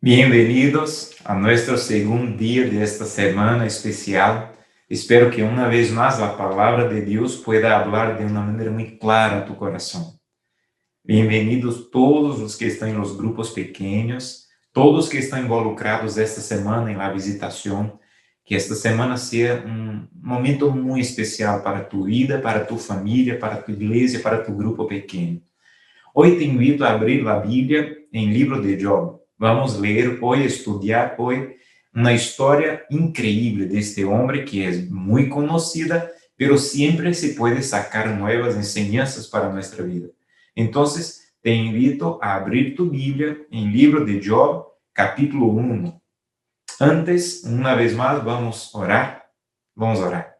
Bienvenidos a nuestro segundo día de esta semana especial. Espero que una vez más la palabra de Dios pueda hablar de una manera muy clara a tu corazón. Bienvenidos todos los que están en los grupos pequeños, todos que están involucrados esta semana en la visitación. Que esta semana sea un momento muy especial para tu vida, para tu familia, para tu iglesia, para tu grupo pequeño. Hoy te invito a abrir la Biblia en el libro de Job. Vamos a leer hoy, estudiar hoy una historia increíble de este hombre que es muy conocida, pero siempre se puede sacar nuevas enseñanzas para nuestra vida. Entonces, te invito a abrir tu Biblia en el libro de Job, capítulo 1. Antes, una vez más, vamos a orar. Vamos a orar.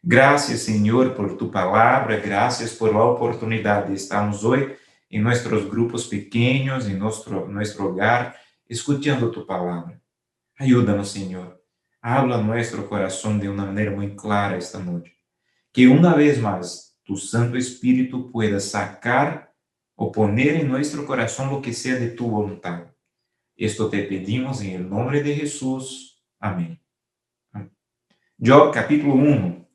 Gracias, Señor, por tu palabra. Gracias por la oportunidad de estarnos hoy en nuestros grupos pequeños, en nuestro hogar, escuchando tu palabra. Ayúdanos, Señor. Habla a nuestro corazón de una manera muy clara esta noche. Que una vez más tu Santo Espíritu pueda sacar o poner en nuestro corazón lo que sea de tu voluntad. Esto te pedimos en el nombre de Jesús. Amén. Job, capítulo 1.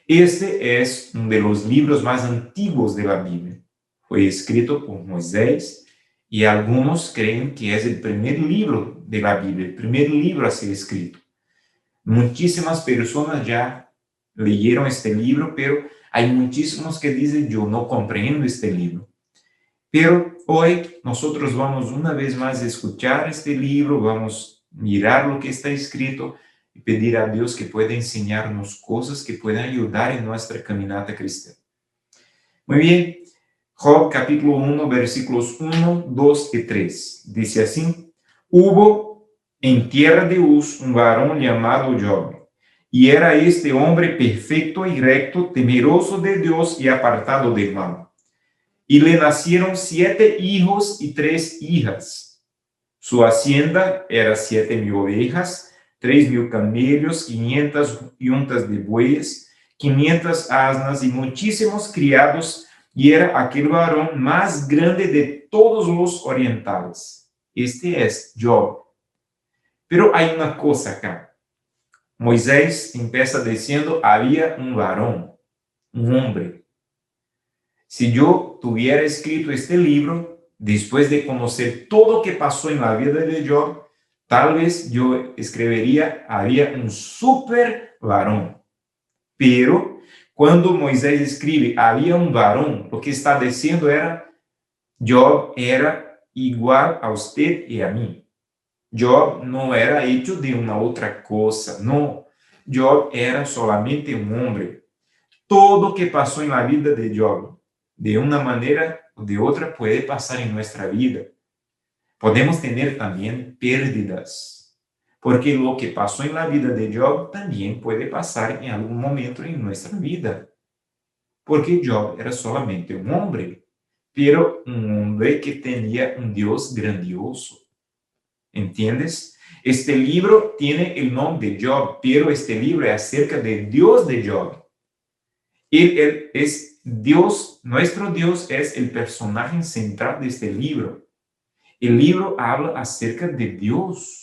Este es uno de los libros más antiguos de la Biblia. Fue escrito por Moisés y algunos creen que es el primer libro de la Biblia, el primer libro a ser escrito. Muchísimas personas ya leyeron este libro, pero hay muchísimos que dicen, yo no comprendo este libro. Pero hoy nosotros vamos una vez más a escuchar este libro, vamos a mirar lo que está escrito y pedir a Dios que pueda enseñarnos cosas que puedan ayudar en nuestra caminata cristiana. Muy bien, Job capítulo 1, versículos 1, 2 y 3. Dice así: Hubo en tierra de Uz un varón llamado Job, y era este hombre perfecto y recto, temeroso de Dios y apartado del mal. Y le nacieron 7 hijos y 3 hijas. Su hacienda era 7,000 ovejas, 3,000 camellos, 500 yuntas de bueyes, 500 asnas y muchísimos criados, y era aquel varón más grande de todos los orientales. Este es Job. Pero hay una cosa acá. Moisés empieza diciendo, había un varón, un hombre. Si yo tuviera escrito este libro, después de conocer todo lo que pasó en la vida de Job, tal vez yo escribiría, había un super varón. Pero cuando Moisés escribe, había un varón, lo que está diciendo era, Job era igual a usted y a mí. Job no era hecho de una otra cosa, no. Job era solamente un hombre. Todo lo que pasó en la vida de Job, de una manera o de otra, puede pasar en nuestra vida. Podemos tener también pérdidas, porque lo que pasó en la vida de Job también puede pasar en algún momento en nuestra vida. Porque Job era solamente un hombre, pero un hombre que tenía un Dios grandioso. ¿Entiendes? Este libro tiene el nombre de Job, pero este libro es acerca del Dios de Job. Él es Dios, nuestro Dios es el personaje central de este libro. El libro habla acerca de Dios.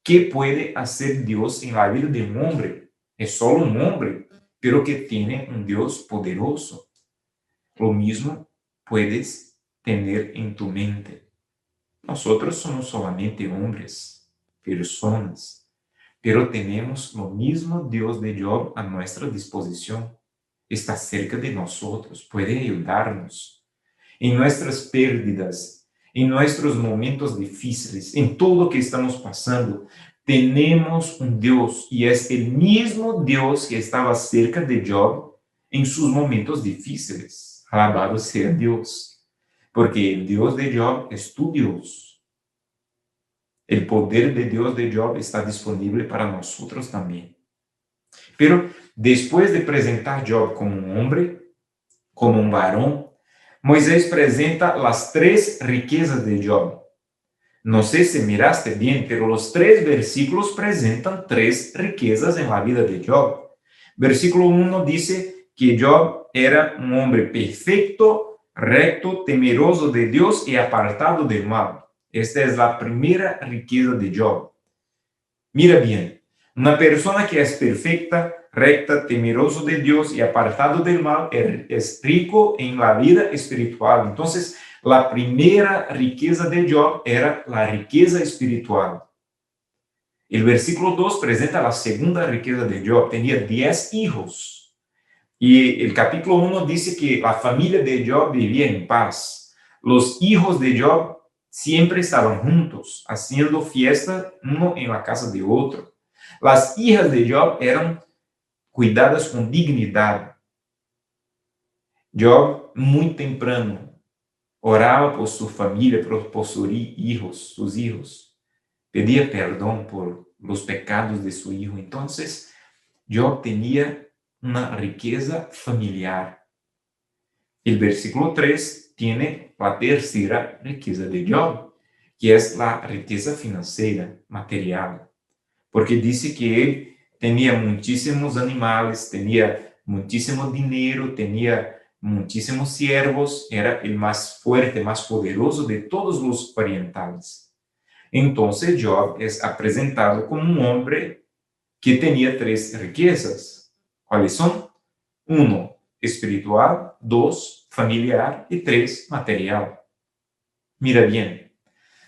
¿Qué puede hacer Dios en la vida de un hombre? Es solo un hombre, pero que tiene un Dios poderoso. Lo mismo puedes tener en tu mente. Nosotros somos solamente hombres, personas, pero tenemos lo mismo Dios de Job a nuestra disposición. Está cerca de nosotros, puede ayudarnos en nuestras pérdidas, en nuestros momentos difíciles, en todo lo que estamos pasando. Tenemos un Dios y es el mismo Dios que estaba cerca de Job en sus momentos difíciles. Alabado sea Dios, porque el Dios de Job es tu Dios. El poder de Dios de Job está disponible para nosotros también. Pero después de presentar Job como un hombre, como un varón, Moisés presenta las 3 riquezas de Job. No sé si miraste bien, pero los 3 versículos presentan 3 riquezas en la vida de Job. Versículo 1 dice que Job era un hombre perfecto, recto, temeroso de Dios y apartado del mal. Esta es la primera riqueza de Job. Mira bien, una persona que es perfecta, recta, temeroso de Dios y apartado del mal es rico en la vida espiritual. Entonces, la primera riqueza de Job era la riqueza espiritual. El versículo 2 presenta la segunda riqueza de Job. Tenía 10 hijos. Y el capítulo 1 dice que la familia de Job vivía en paz. Los hijos de Job siempre estaban juntos, haciendo fiesta uno en la casa de otro. Las hijas de Job eran cuidadas con dignidad. Job, muy temprano, oraba por su familia, por sus hijos. Pedía perdón por los pecados de su hijo. Entonces, Job tenía una riqueza familiar. El versículo 3 tiene la tercera riqueza de Job, que es la riqueza financiera, material. Porque dice que él tenía muchísimos animales, tenía muchísimo dinero, tenía muchísimos siervos, era el más fuerte, más poderoso de todos los orientales. Entonces Job es presentado como un hombre que tenía tres riquezas. ¿Cuáles son? 1, espiritual; 2, familiar; y 3, material. Mira bien,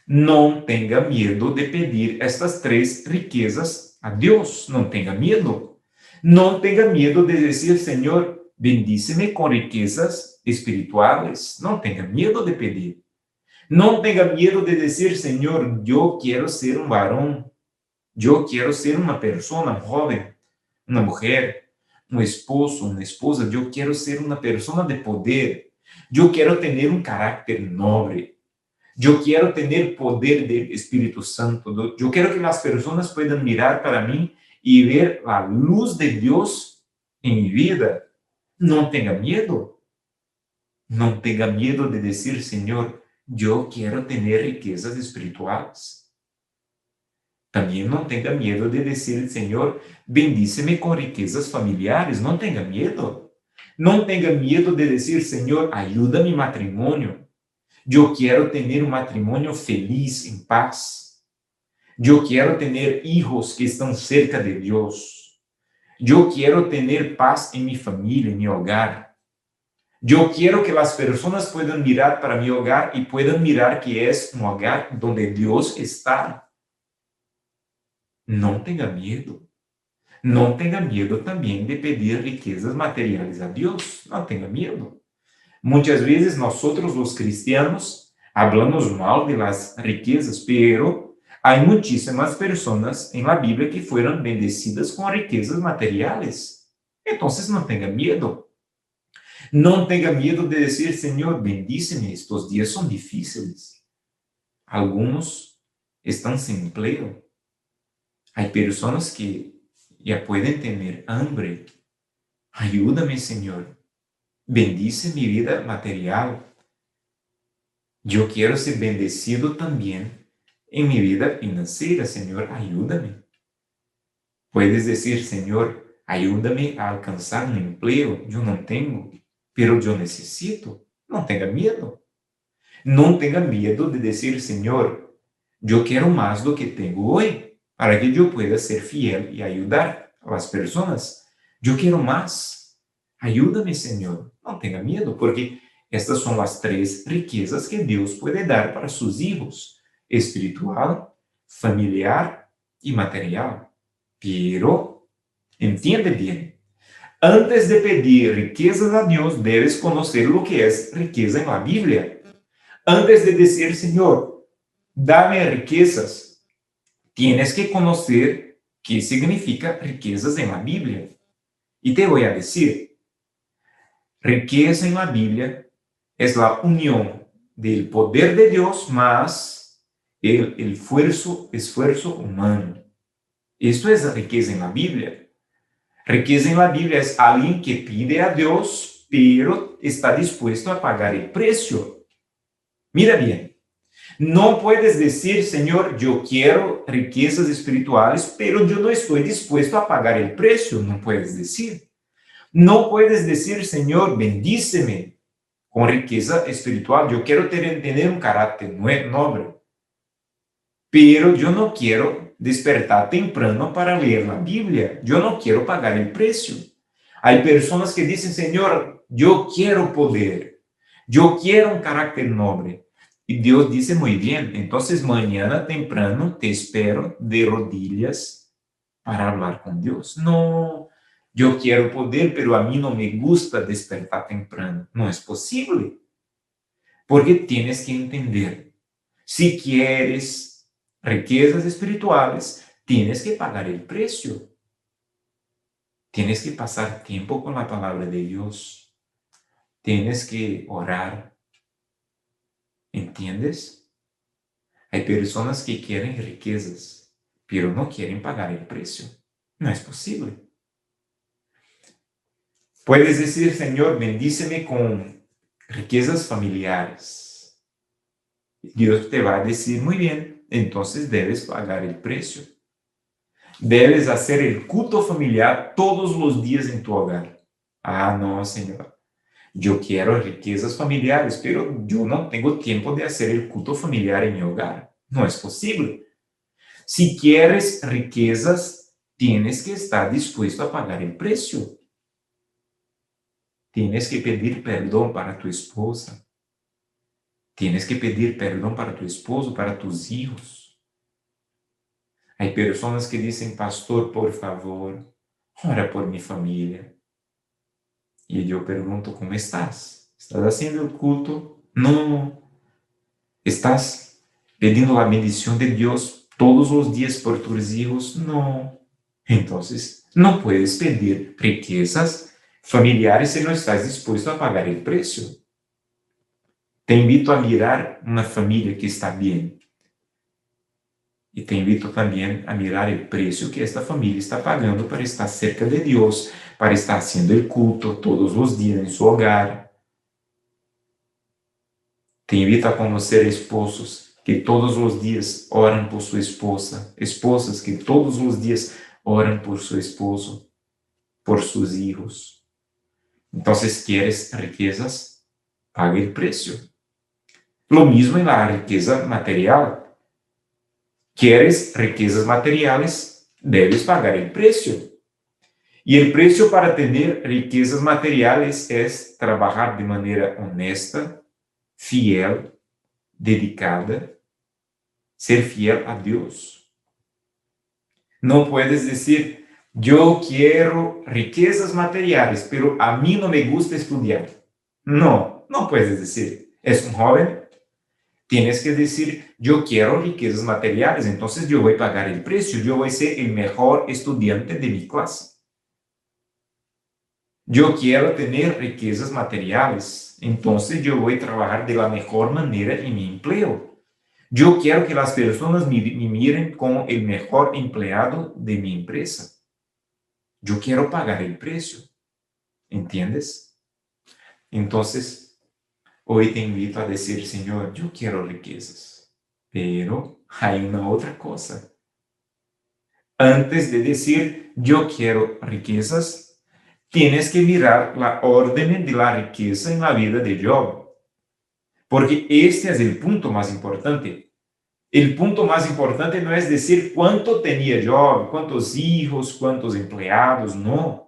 no tenga miedo de pedir estas tres riquezas a Dios, no tenga miedo. No tenga miedo de decir, Señor, bendíceme con riquezas espirituales, no tenga miedo de pedir. No tenga miedo de decir, Señor, yo quiero ser un varón, yo quiero ser una persona, un joven, una mujer, un esposo, una esposa, yo quiero ser una persona de poder, yo quiero tener un carácter noble, yo quiero tener poder del Espíritu Santo, yo quiero que las personas puedan mirar para mí y ver la luz de Dios en mi vida. No tenga miedo, no tenga miedo de decir, Señor, yo quiero tener riquezas espirituales. También no tenga miedo de decir, Señor, bendíceme con riquezas familiares. No tenga miedo. No tenga miedo de decir, Señor, ayuda a mi matrimonio. Yo quiero tener un matrimonio feliz, en paz. Yo quiero tener hijos que están cerca de Dios. Yo quiero tener paz en mi familia, en mi hogar. Yo quiero que las personas puedan mirar para mi hogar y puedan mirar que es un hogar donde Dios está. No tenga miedo. No tenga miedo también de pedir riquezas materiales a Dios. No tenga miedo. Muchas veces nosotros los cristianos hablamos mal de las riquezas, pero hay muchísimas personas en la Biblia que fueron bendecidas con riquezas materiales. Entonces no tenga miedo. No tenga miedo de decir, Señor, bendíceme, estos días son difíciles. Algunos están sin empleo. Hay personas que ya pueden tener hambre. Ayúdame, Señor. Bendice mi vida material. Yo quiero ser bendecido también en mi vida financiera, Señor. Ayúdame. Puedes decir, Señor, ayúdame a alcanzar un empleo. Yo no tengo, pero yo necesito. No tenga miedo. No tenga miedo de decir, Señor, yo quiero más lo que tengo hoy, para que yo pueda ser fiel y ayudar a las personas. Yo quiero más. Ayúdame, Señor. No tenga miedo, porque estas son las tres riquezas que Dios puede dar para sus hijos: espiritual, familiar y material. Pero, entiende bien, antes de pedir riquezas a Dios, debes conocer lo que es riqueza en la Biblia. Antes de decir, Señor, dame riquezas, tienes que conocer qué significa riquezas en la Biblia. Y te voy a decir, riqueza en la Biblia es la unión del poder de Dios más el esfuerzo humano. Esto es riqueza en la Biblia. Riqueza en la Biblia es alguien que pide a Dios, pero está dispuesto a pagar el precio. Mira bien, no puedes decir, Señor, yo quiero riquezas espirituales, pero yo no estoy dispuesto a pagar el precio. No puedes decir. No puedes decir, Señor, bendíceme con riqueza espiritual. Yo quiero tener un carácter noble, pero yo no quiero despertar temprano para leer la Biblia. Yo no quiero pagar el precio. Hay personas que dicen, Señor, yo quiero poder. Yo quiero un carácter noble. Y Dios dice, muy bien, entonces mañana temprano te espero de rodillas para hablar con Dios. No, yo quiero poder, pero a mí no me gusta despertar temprano. No es posible. Porque tienes que entender, si quieres riquezas espirituales, tienes que pagar el precio. Tienes que pasar tiempo con la palabra de Dios. Tienes que orar. ¿Entiendes? Hay personas que quieren riquezas, pero no quieren pagar el precio. No es posible. Puedes decir, Señor, bendíceme con riquezas familiares. Dios te va a decir, muy bien, entonces debes pagar el precio. Debes hacer el culto familiar todos los días en tu hogar. Ah, no, Señor. Yo quiero riquezas familiares, pero yo no tengo tiempo de hacer el culto familiar en mi hogar. No es posible. Si quieres riquezas, tienes que estar dispuesto a pagar el precio. Tienes que pedir perdón para tu esposa. Tienes que pedir perdón para tu esposo, para tus hijos. Hay personas que dicen, pastor, por favor, ora por mi familia. Y yo pregunto, ¿cómo estás? ¿Estás haciendo el culto? No. ¿Estás pidiendo la bendición de Dios todos los días por tus hijos? No. Entonces, no puedes pedir riquezas familiares si no estás dispuesto a pagar el precio. Te invito a mirar una familia que está bien. Y te invito también a mirar el precio que esta familia está pagando para estar cerca de Dios, para estar haciendo el culto todos los días en su hogar. Te invito a conocer esposos que todos los días oran por su esposa, esposas que todos los días oran por su esposo, por sus hijos. Entonces, ¿quieres riquezas? Paga el precio. Lo mismo en la riqueza material. ¿Quieres riquezas materiales? Debes pagar el precio. Y el precio para tener riquezas materiales es trabajar de manera honesta, fiel, dedicada, ser fiel a Dios. No puedes decir, yo quiero riquezas materiales, pero a mí no me gusta estudiar. No, no puedes decir. Es un joven, tienes que decir, yo quiero riquezas materiales, entonces yo voy a pagar el precio, yo voy a ser el mejor estudiante de mi clase. Yo quiero tener riquezas materiales, entonces yo voy a trabajar de la mejor manera en mi empleo. Yo quiero que las personas me miren como el mejor empleado de mi empresa. Yo quiero pagar el precio. ¿Entiendes? Entonces, hoy te invito a decir, Señor, yo quiero riquezas, pero hay una otra cosa. Antes de decir, yo quiero riquezas, tienes que mirar la orden de la riqueza en la vida de Job. Porque este es el punto más importante. El punto más importante no es decir cuánto tenía Job, cuántos hijos, cuántos empleados, no.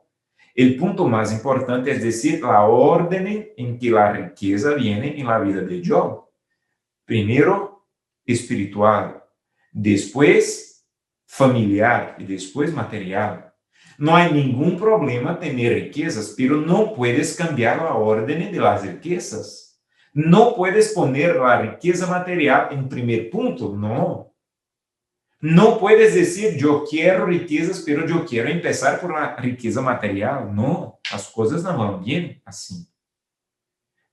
El punto más importante es decir la orden en que la riqueza viene en la vida de Job. Primero, espiritual, después familiar y después material. No hay ningún problema tener riquezas, pero no puedes cambiar la orden de las riquezas. No puedes poner la riqueza material en primer punto, no. No puedes decir, yo quiero riquezas, pero yo quiero empezar por la riqueza material. No, las cosas no van bien así.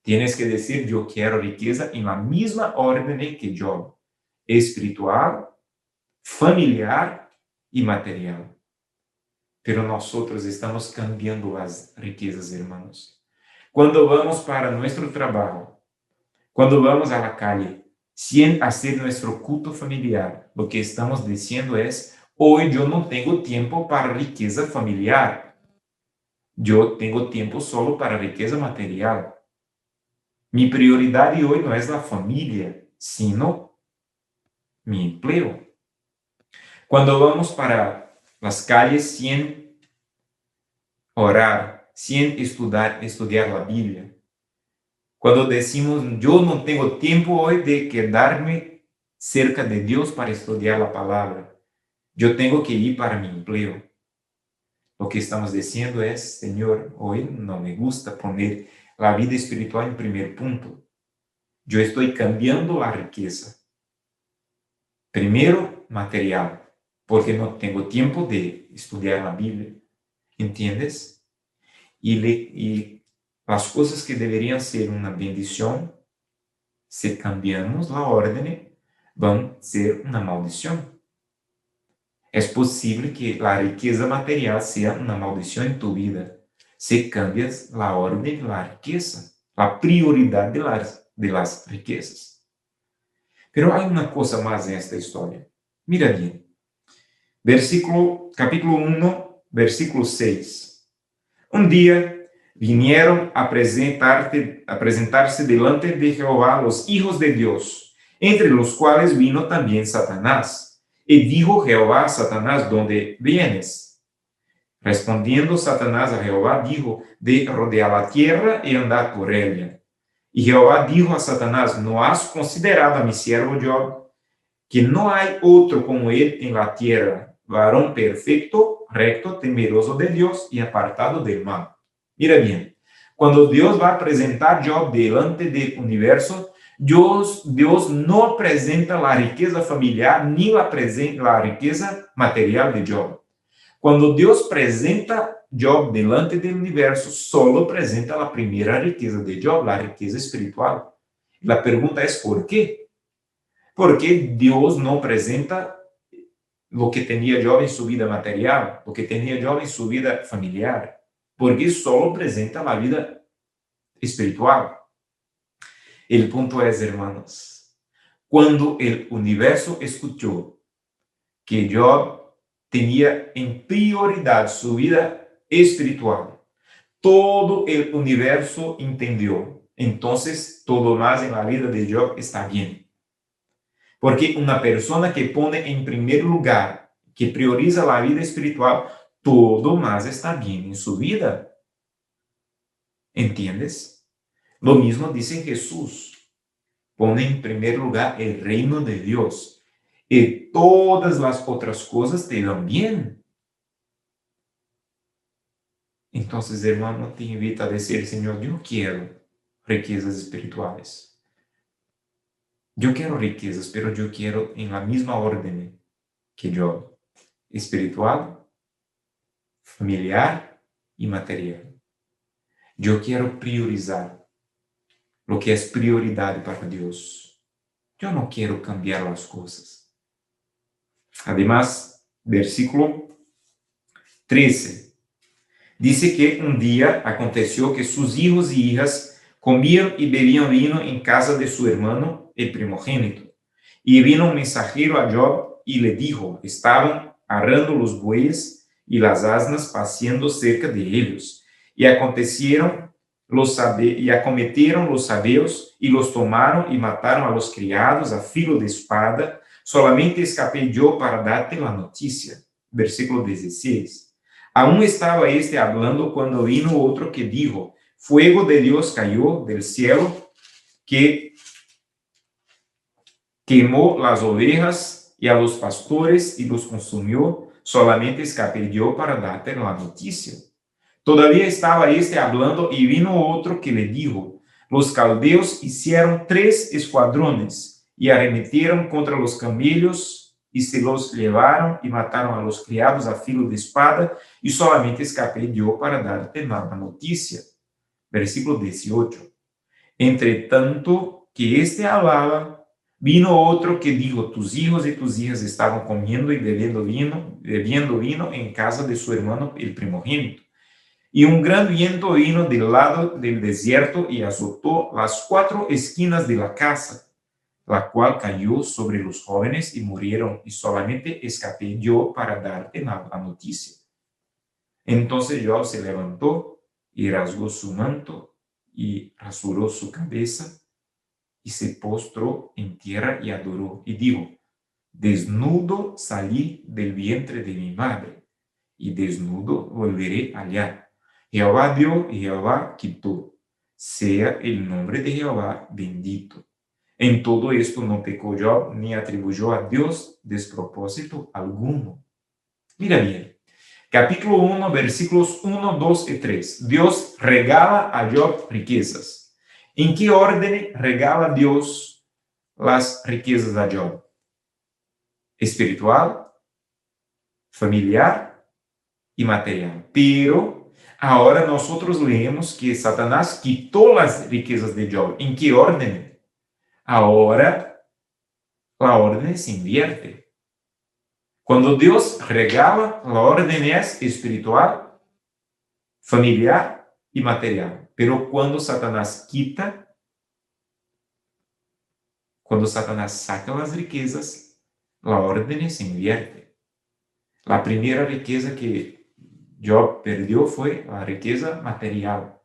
Tienes que decir, yo quiero riqueza en la misma orden que yo, espiritual, familiar y material. Pero nosotros estamos cambiando las riquezas, hermanos. Cuando vamos para nuestro trabajo, cuando vamos a la calle, sin hacer nuestro culto familiar, lo que estamos diciendo es, hoy yo no tengo tiempo para riqueza familiar. Yo tengo tiempo solo para riqueza material. Mi prioridad hoy no es la familia, sino mi empleo. Cuando vamos para las calles sin orar, sin estudiar la Biblia, cuando decimos, yo no tengo tiempo hoy de quedarme cerca de Dios para estudiar la palabra, yo tengo que ir para mi empleo. Lo que estamos diciendo es, Señor, hoy no me gusta poner la vida espiritual en primer punto. Yo estoy cambiando la riqueza. Primero, material, porque no tengo tiempo de estudiar la Biblia. ¿Entiendes? Y las cosas que deberían ser una bendición, si cambiamos la orden, van a ser una maldición. Es posible que la riqueza material sea una maldición en tu vida si cambias la orden de la riqueza, la prioridad de las riquezas. Pero hay una cosa más en esta historia. Mira bien. Capítulo 1, versículo 6. Un día vinieron a presentarse delante de Jehová los hijos de Dios, entre los cuales vino también Satanás. Y dijo Jehová a Satanás, ¿dónde vienes? Respondiendo Satanás a Jehová, dijo, de rodear la tierra y andar por ella. Y Jehová dijo a Satanás, ¿no has considerado a mi siervo Job, que no hay otro como él en la tierra, varón perfecto, recto, temeroso de Dios y apartado del mal? Mira bien, cuando Dios va a presentar Job delante del universo, Dios no presenta la riqueza familiar ni la riqueza material de Job. Cuando Dios presenta Job delante del universo, solo presenta la primera riqueza de Job, la riqueza espiritual. La pregunta es, ¿por qué? Porque Dios no presenta lo que tenía Job en su vida material, lo que tenía Job en su vida familiar, porque solo presenta la vida espiritual. El punto es, hermanos, cuando el universo escuchó que Job tenía en prioridad su vida espiritual, todo el universo entendió. Entonces, todo más en la vida de Job está bien. Porque una persona que pone en primer lugar, que prioriza la vida espiritual, todo más está bien en su vida. ¿Entiendes? Lo mismo dice Jesús. Pone en primer lugar el reino de Dios y todas las otras cosas te van bien. Entonces, hermano, te invito a decir, Señor, yo quiero riquezas espirituales. Yo quiero riquezas, pero yo quiero en la misma orden que yo, espiritual, familiar y material. Yo quiero priorizar lo que es prioridad para Dios. Yo no quiero cambiar las cosas. Además, versículo 13. Dice que un día aconteció que sus hijos y hijas comían y bebían vino en casa de su hermano, el primogénito. Y vino un mensajero a Job y le dijo, estaban arando los bueyes y las asnas paseando cerca de ellos. Y acometieron los sabeos y los tomaron y mataron a los criados a filo de espada. Solamente escapé yo para darte la noticia. Versículo 16. Aún estaba este hablando cuando vino otro que dijo, fuego de Dios cayó del cielo que quemó las ovejas y a los pastores y los consumió. Solamente escapé yo para darte la noticia. Todavía estaba este hablando y vino otro que le dijo, los caldeos hicieron 3 escuadrones y arremetieron contra los camellos y se los llevaron y mataron a los criados a filo de espada, y solamente escapé yo para darte la noticia. Versículo 18. Entre tanto que este hablaba, vino otro que dijo, tus hijos y tus hijas estaban comiendo y bebiendo vino en casa de su hermano el primogénito. Y un gran viento vino del lado del desierto y azotó las 4 esquinas de la casa, la cual cayó sobre los jóvenes y murieron, y solamente escapé yo para darte la noticia. Entonces Job se levantó y rasgó su manto y rasuró su cabeza y se postró en tierra y adoró y dijo, Desnudo salí del vientre de mi madre, y desnudo volveré allá. Jehová dio y Jehová quitó. Sea el nombre de Jehová bendito. En todo esto no pecó Job ni atribuyó a Dios despropósito alguno. Mira bien, capítulo 1, versículos 1, 2 y 3. Dios regala a Job riquezas. ¿En qué orden regala Dios las riquezas a Job? Espiritual, familiar y material. Pero ahora nosotros leemos que Satanás quitó las riquezas de Job. ¿En qué orden? Ahora la orden se invierte. Cuando Dios regala, la orden es espiritual, familiar y material. Pero cuando Satanás quita, cuando Satanás saca las riquezas, la orden se invierte. La primera riqueza que Job perdió fue la riqueza material.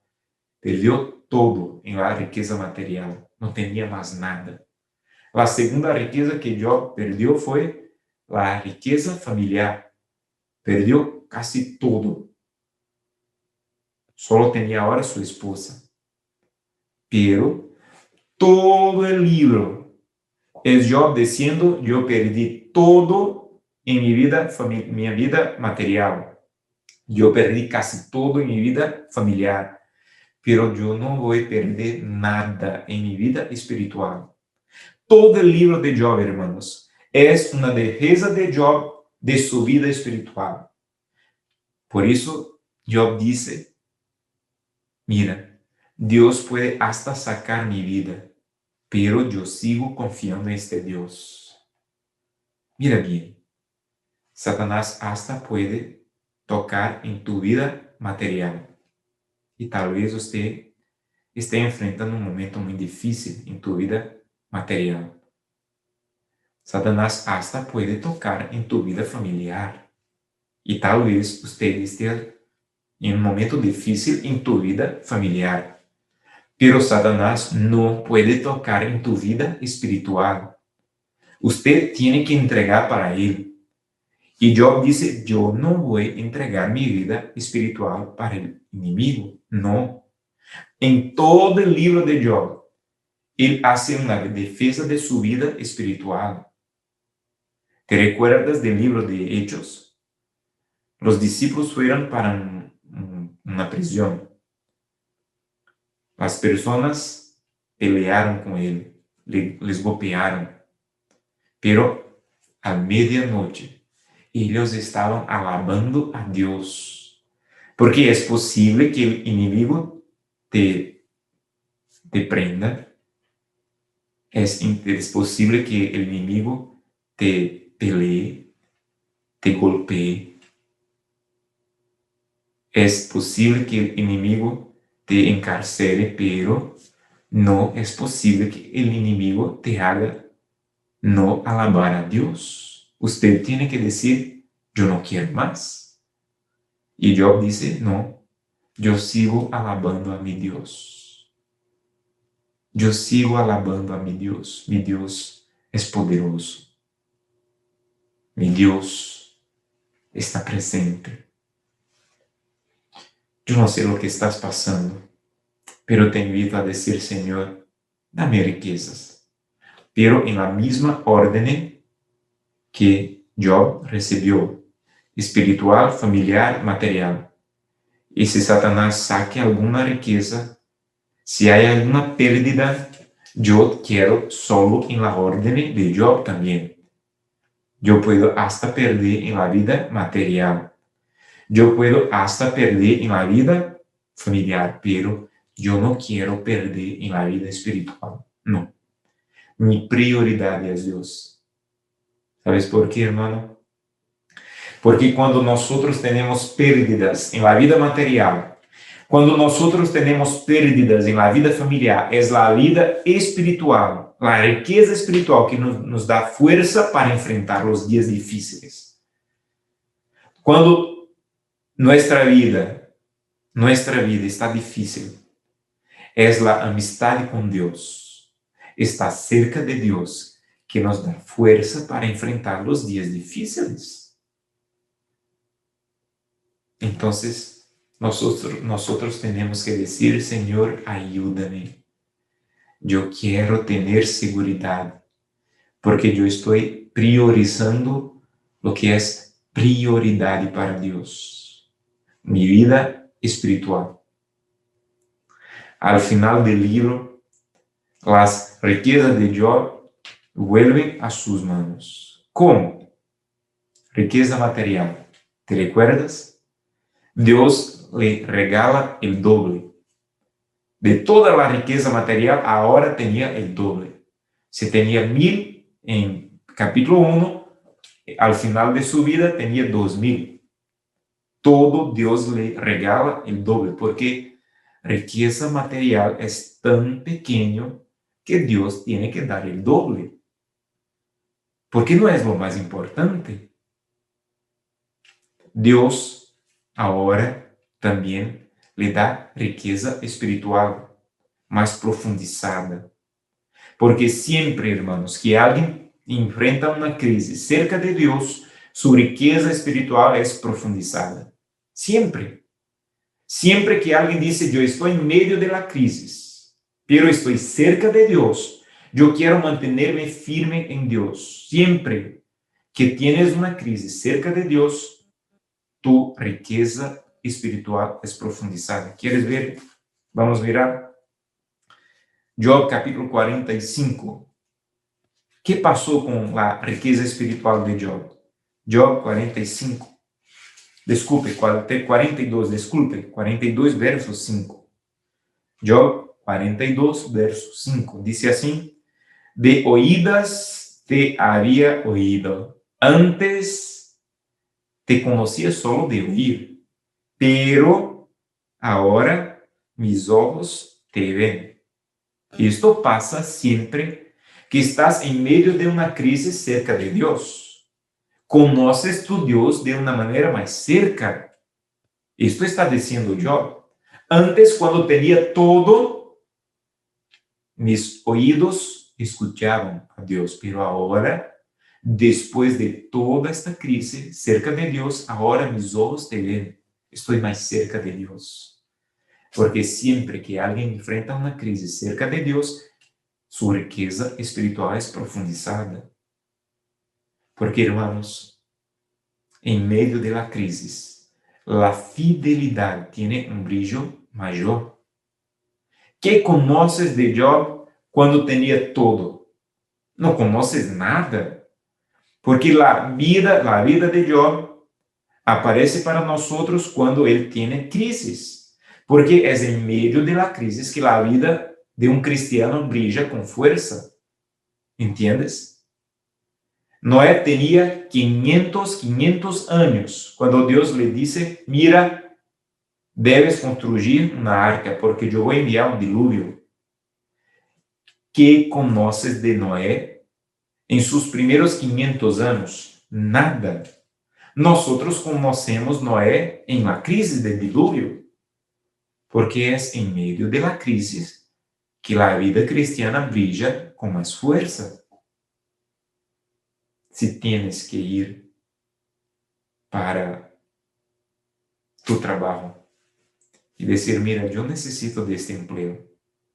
Perdió todo en la riqueza material. No tenía más nada. La segunda riqueza que Job perdió fue la riqueza familiar. Perdió casi todo. Solo tenía ahora su esposa. Pero todo el libro es Job diciendo, yo perdí todo en mi vida material. Yo perdí casi todo en mi vida familiar. Pero yo no voy a perder nada en mi vida espiritual. Todo el libro de Job, hermanos, es una defensa de Job de su vida espiritual. Por eso Job dice, mira, Dios puede hasta sacar mi vida, pero yo sigo confiando en este Dios. Mira bien, Satanás hasta puede tocar en tu vida material. Y tal vez usted esté enfrentando un momento muy difícil en tu vida material. Satanás hasta puede tocar en tu vida familiar. Y tal vez usted esté en un momento difícil en tu vida familiar. Pero Satanás no puede tocar en tu vida espiritual. Usted tiene que entregar para él. Y Job dice, yo no voy a entregar mi vida espiritual para el enemigo. No. En todo el libro de Job, él hace una defensa de su vida espiritual. ¿Te recuerdas del libro de Hechos? Los discípulos fueron para una prisión. Las personas pelearon con él, les golpearon. Pero a medianoche, ellos estaban alabando a Dios. Porque es posible que el enemigo te prenda. Es posible que el enemigo te pelee, te golpee. Es posible que el enemigo te encarcele, pero no es posible que el enemigo te haga no alabar a Dios. Usted tiene que decir, yo no quiero más. Y Job dice, no, yo sigo alabando a mi Dios. Yo sigo alabando a mi Dios. Mi Dios es poderoso. Mi Dios está presente. Yo no sé lo que estás pasando, pero te invito a decir, Señor, dame riquezas. Pero en la misma orden que Job recibió, espiritual, familiar, material. Y si Satanás saque alguna riqueza, si hay alguna pérdida, yo quiero solo en la orden de Job también. Yo puedo hasta perder en la vida material. Yo puedo hasta perder en la vida familiar, pero yo no quiero perder en la vida espiritual. No. Mi prioridad es Dios. ¿Sabes por qué, hermano? Porque cuando nosotros tenemos pérdidas en la vida material, cuando nosotros tenemos pérdidas en la vida familiar, es la vida espiritual, la riqueza espiritual que nos da fuerza para enfrentar los días difíciles. Cuando nuestra vida está difícil, es la amistad con Dios, está cerca de Dios, que nos da fuerza para enfrentar los días difíciles. Entonces, nosotros tenemos que decir, Señor, ayúdame. Yo quiero tener seguridad, porque yo estoy priorizando lo que es prioridad para Dios, mi vida espiritual. Al final del libro, las riquezas de Job vuelven a sus manos. ¿Cómo? Riqueza material. ¿Te recuerdas? Dios le regala el doble. De toda la riqueza material, ahora tenía el doble. Si tenía 1000 en capítulo 1, al final de su vida tenía 2000. Todo Dios le regala el doble, porque riqueza material es tan pequeño que Dios tiene que dar el doble. Porque no es lo más importante. Dios ahora también le da riqueza espiritual más profundizada. Porque siempre, hermanos, que alguien enfrenta una crisis cerca de Dios, su riqueza espiritual es profundizada. Siempre. Siempre que alguien dice, yo estoy en medio de la crisis, pero estoy cerca de Dios, yo quiero mantenerme firme en Dios. Siempre que tienes una crisis cerca de Dios, tu riqueza espiritual es profundizada. ¿Quieres ver? Vamos a mirar Job capítulo 45. ¿Qué pasó con la riqueza espiritual de Job? Job 45. Desculpe, 42, desculpe, 42 versos 5. Job 42, verso 5. Dice así: de oídas te había oído, antes te conocía solo de oír, pero ahora mis ojos te ven. Esto pasa siempre que estás en medio de una crisis cerca de Dios. Conoces tu Dios de una manera más cerca. Esto está diciendo Job. Antes, cuando tenía todo, mis oídos escuchaban a Dios, pero ahora, después de toda esta crisis cerca de Dios, ahora mis ojos te ven. Estoy más cerca de Dios. Porque siempre que alguien enfrenta una crisis cerca de Dios, su riqueza espiritual es profundizada. Porque, hermanos, en medio de la crisis, la fidelidad tiene un brillo mayor. ¿Qué conoces de Job cuando tenía todo? No conoces nada. Porque la vida de Job aparece para nosotros cuando él tiene crisis. Porque es en medio de la crisis que la vida de un cristiano brilla con fuerza. ¿Entiendes? Noé tenía 500 años cuando Dios le dice, mira, debes construir una arca porque yo voy a enviar un diluvio. ¿Qué conoces de Noé en sus primeros 500 años? Nada. Nosotros conocemos Noé en la crisis del diluvio, porque es en medio de la crisis que la vida cristiana brilla con más fuerza. Si tienes que ir para tu trabajo y decir, mira, yo necesito de este empleo,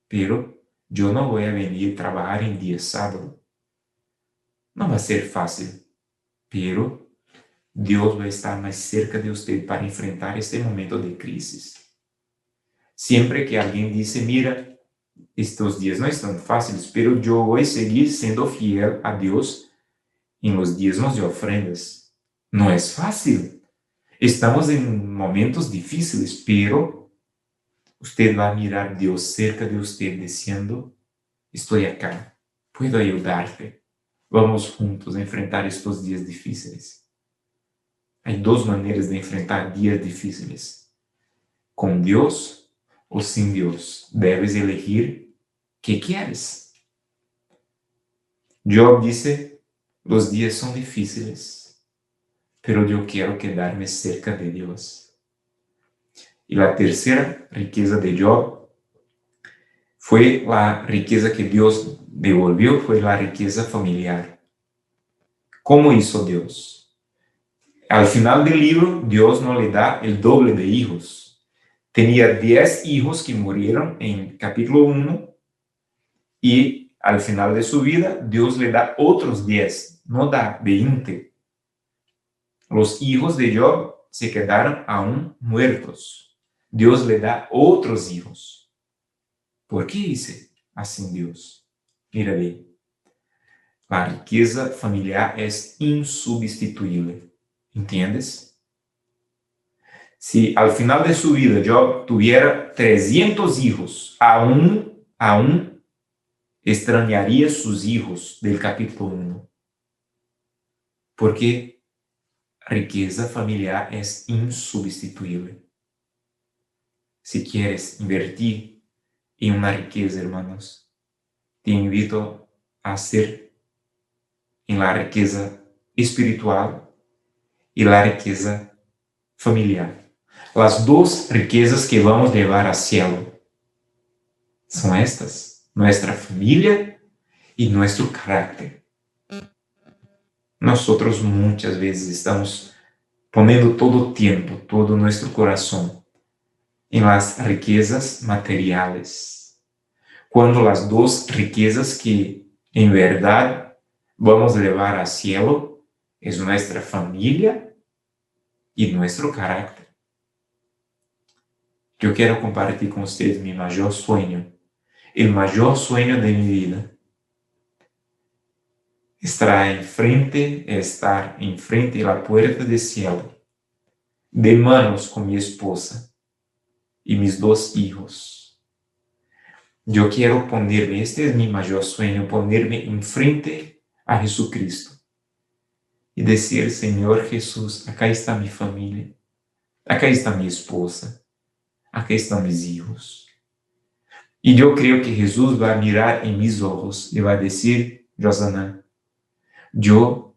pero yo no voy a venir a trabajar en día sábado. No va a ser fácil, pero Dios va a estar más cerca de usted para enfrentar este momento de crisis. Siempre que alguien dice, mira, estos días no están fáciles, pero yo voy a seguir siendo fiel a Dios en los diezmos y ofrendas. No es fácil. Estamos en momentos difíciles, pero usted va a mirar a Dios cerca de usted diciendo, estoy acá, puedo ayudarte. Vamos juntos a enfrentar estos días difíciles. Hay dos maneras de enfrentar días difíciles. Con Dios o sin Dios. Debes elegir qué quieres. Job dice, los días son difíciles, pero yo quiero quedarme cerca de Dios. Y la tercera riqueza de Job fue la riqueza que Dios devolvió fue la riqueza familiar. ¿Cómo hizo Dios? Al final del libro, Dios no le da el doble de hijos. Tenía 10 hijos que murieron en capítulo 1 y al final de su vida, Dios le da otros 10, no da 20. Los hijos de Job se quedaron aún muertos. Dios le da otros hijos. ¿Por qué dice así Dios? Mira bien, la riqueza familiar es insubstituible. ¿Entiendes? Si al final de su vida Job tuviera 300 hijos, aún extrañaría sus hijos del capítulo 1. Porque riqueza familiar es insubstituible. Si quieres invertir en una riqueza, hermanos, te invito a hacer en la riqueza espiritual y la riqueza familiar. Las dos riquezas que vamos a llevar al cielo son estas: nuestra familia y nuestro carácter. Nosotros muchas veces estamos poniendo todo tiempo, todo nuestro corazón en las riquezas materiales, cuando las dos riquezas que en verdad vamos a llevar al cielo es nuestra familia y nuestro carácter. Yo quiero compartir con ustedes mi mayor sueño, el mayor sueño de mi vida. Estar enfrente de la puerta del cielo, de manos con mi esposa y mis 2 hijos. Yo quiero ponerme, este es mi mayor sueño, ponerme enfrente a Jesucristo y decir: Señor Jesús, acá está mi familia, acá está mi esposa, acá están mis hijos. Y yo creo que Jesús va a mirar en mis ojos y va a decir: Josanna, yo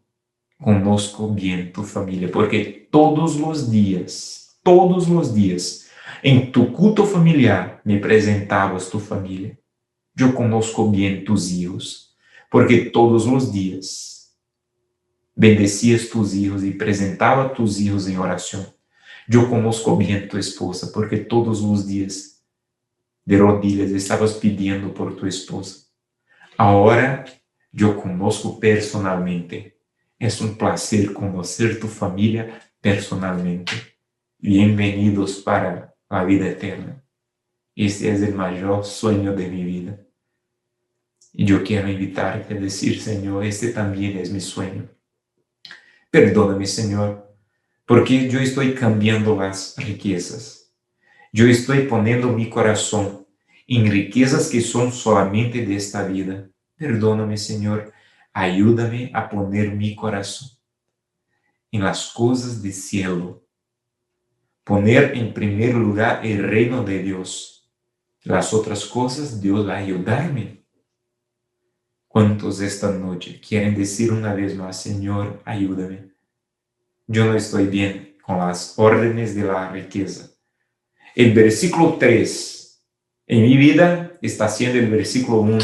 conozco bien tu familia, porque todos los días, en tu culto familiar me presentabas tu familia. Yo conozco bien tus hijos, porque todos los días bendecías tus hijos y presentaba tus hijos en oración. Yo conozco bien tu esposa, porque todos los días de rodillas estabas pidiendo por tu esposa. Ahora yo conozco personalmente. Es un placer conocer tu familia personalmente. Bienvenidos para la vida eterna. Este es el mayor sueño de mi vida. Y yo quiero invitarte a decir: Señor, este también es mi sueño. Perdóname, Señor, porque yo estoy cambiando las riquezas. Yo estoy poniendo mi corazón en riquezas que son solamente de esta vida. Perdóname, Señor, ayúdame a poner mi corazón en las cosas del cielo. Poner en primer lugar el reino de Dios. Las otras cosas, Dios va a ayudarme. ¿Cuántos esta noche quieren decir una vez más: Señor, ayúdame? Yo no estoy bien con las órdenes de la riqueza. El versículo 3 en mi vida está siendo el versículo 1.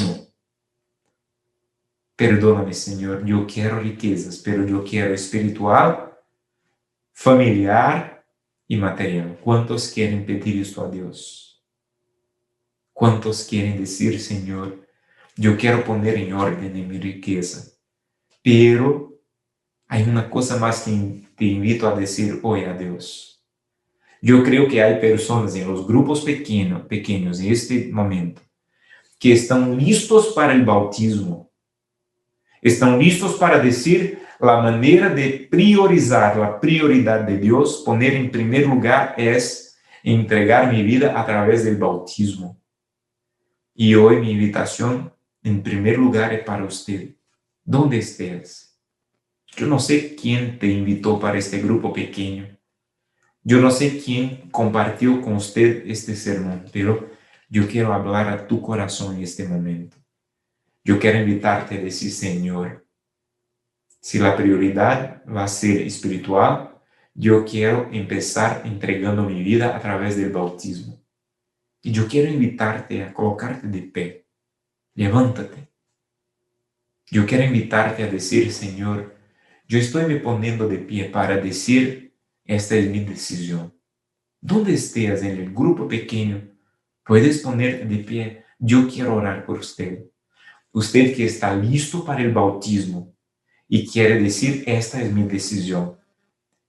Perdóname, Señor, yo quiero riquezas, pero yo quiero espiritual, familiar y material. ¿Cuántos quieren pedir esto a Dios? ¿Cuántos quieren decir: Señor, yo quiero poner en orden en mi riqueza, pero hay una cosa más que te invito a decir hoy a Dios? Yo creo que hay personas en los grupos pequeños en este momento que están listos para el bautismo. Están listos para decir la manera de priorizar, la prioridad de Dios, poner en primer lugar es entregar mi vida a través del bautismo. Y hoy mi invitación en primer lugar es para usted. ¿Dónde estés? Yo no sé quién te invitó para este grupo pequeño. Yo no sé quién compartió con usted este sermón, pero yo quiero hablar a tu corazón en este momento. Yo quiero invitarte a decir: Señor, si la prioridad va a ser espiritual, yo quiero empezar entregando mi vida a través del bautismo. Y yo quiero invitarte a colocarte de pie. Levántate. Yo quiero invitarte a decir, Señor, yo estoy me poniendo de pie para decir, esta es mi decisión. Donde estés en el grupo pequeño, puedes ponerte de pie. Yo quiero orar por usted. Usted que está listo para el bautismo y quiere decir, esta es mi decisión.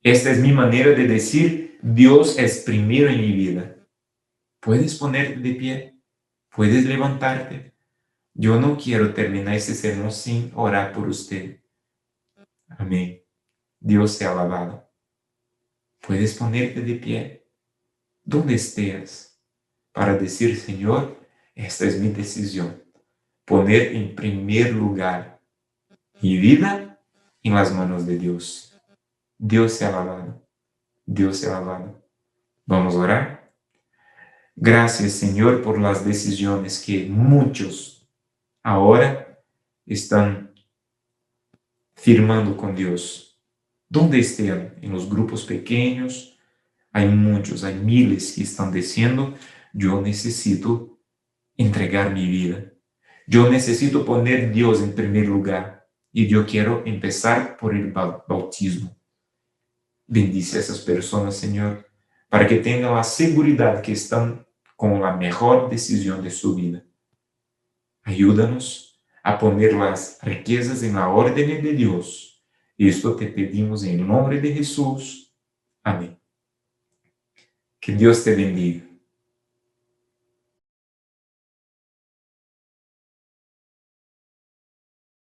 Esta es mi manera de decir, Dios es primero en mi vida. Puedes ponerte de pie, puedes levantarte. Yo no quiero terminar este sermón sin orar por usted. Amén. Dios sea alabado. Puedes ponerte de pie, donde estés, para decir, Señor, esta es mi decisión. Poner en primer lugar mi vida en las manos de Dios. Dios sea alabado. Dios sea alabado. Vamos a orar. Gracias, Señor, por las decisiones que muchos ahora están firmando con Dios. Donde estén, en los grupos pequeños, hay muchos, hay miles que están diciendo, yo necesito entregar mi vida. Yo necesito poner Dios en primer lugar y yo quiero empezar por el bautismo. Bendice a esas personas, Señor, para que tengan la seguridad que están con la mejor decisión de su vida. Ayúdanos a poner las riquezas en la orden de Dios. Esto te pedimos en el nombre de Jesús. Amén. Que Dios te bendiga.